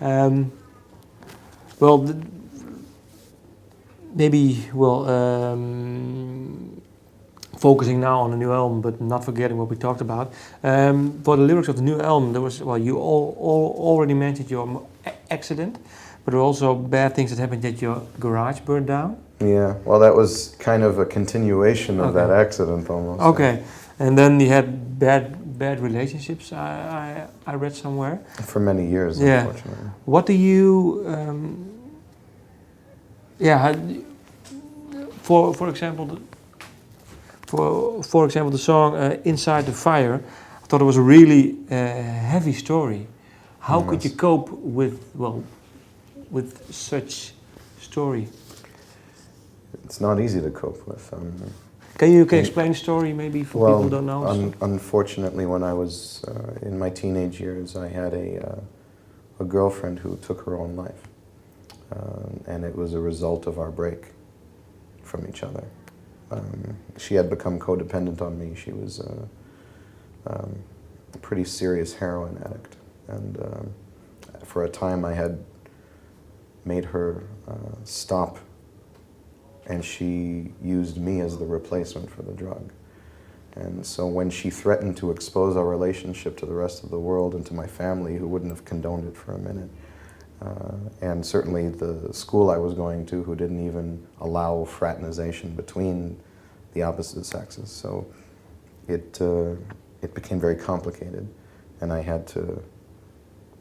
Um, well, maybe focusing now on the new album, but not forgetting what we talked about. For the lyrics of the new album, there was you already mentioned your accident, but there were also bad things that happened that your garage burned down. Yeah, well, that was kind of a continuation of that accident almost. Okay, and then you had bad relationships. I read somewhere. For many years, unfortunately. What do you? For example, for example, the song "Inside the Fire," I thought it was a really heavy story. How could you cope with such story? It's not easy to cope with. Can you explain the story maybe for people who don't know? Unfortunately, when I was in my teenage years, I had a girlfriend who took her own life, and it was a result of our break from each other. She had become codependent on me. She was a pretty serious heroin addict, and for a time I had made her stop, and she used me as the replacement for the drug. And so when she threatened to expose our relationship to the rest of the world and to my family, who wouldn't have condoned it for a minute, and certainly the school I was going to, who didn't even allow fraternization between the opposite sexes. So it became very complicated, and I had to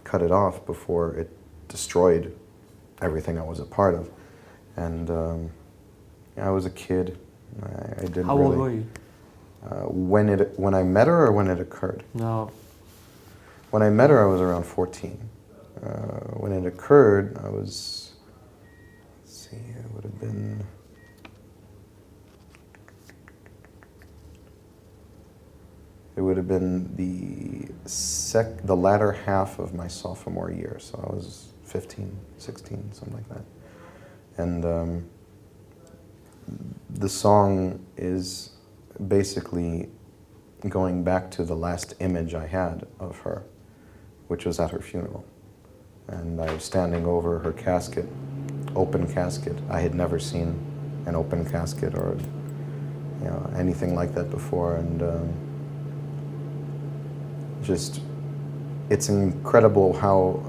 cut it off before it destroyed everything I was a part of. And I was a kid. I didn't How old were you? When I met her, or when it occurred? No. When I met her, I was around 14. When it occurred, I was, let's see, it would have been, the latter half of my sophomore year. So I was 15, 16, something like that. And the song is basically going back to the last image I had of her, which was at her funeral. And I was standing over her casket, open casket. I had never seen an open casket or anything like that before. And just, it's incredible how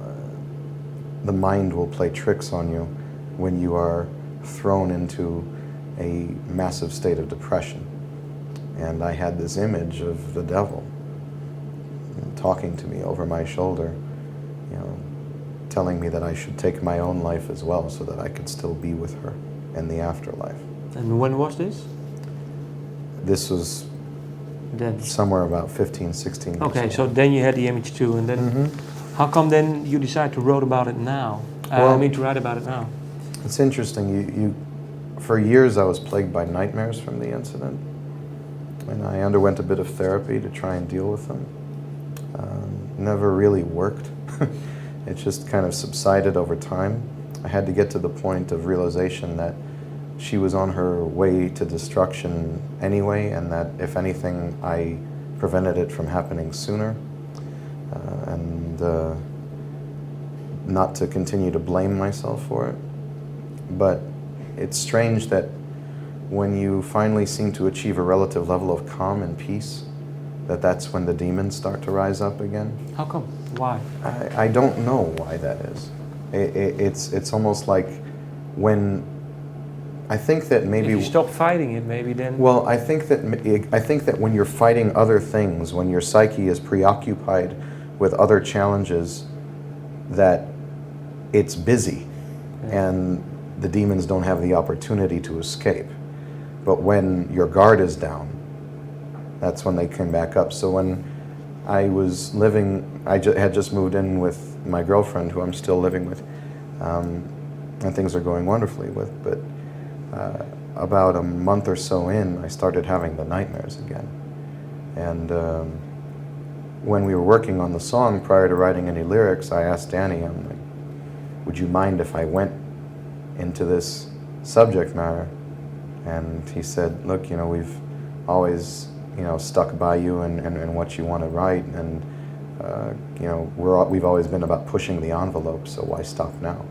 the mind will play tricks on you when you are thrown into a massive state of depression. And I had this image of the devil talking to me over my shoulder, telling me that I should take my own life as well so that I could still be with her in the afterlife. And when was this? This was somewhere about 15, 16 years Okay, old. so then you had the image too, and then how come then you decide to write about it now? To write about it now. It's interesting. For years I was plagued by nightmares from the incident, and I underwent a bit of therapy to try and deal with them. Never really worked. It just kind of subsided over time. I had to get to the point of realization that she was on her way to destruction anyway, and that if anything, I prevented it from happening sooner. And not to continue to blame myself for it. But it's strange that when you finally seem to achieve a relative level of calm and peace, that's when the demons start to rise up again. How come? Why? I don't know why that is. It's almost like when, I think that maybe... If you stop fighting it, maybe then... Well, I think that when you're fighting other things, when your psyche is preoccupied with other challenges, that it's busy, and the demons don't have the opportunity to escape. But when your guard is down, that's when they come back up. So when I was living, I had just moved in with my girlfriend, who I'm still living with, and things are going wonderfully with, but about a month or so in, I started having the nightmares again. And when we were working on the song, prior to writing any lyrics, I asked Danny, I'm like, would you mind if I went into this subject matter? And he said, look, we've always, stuck by you and what you want to write, and we've always been about pushing the envelope, so why stop now?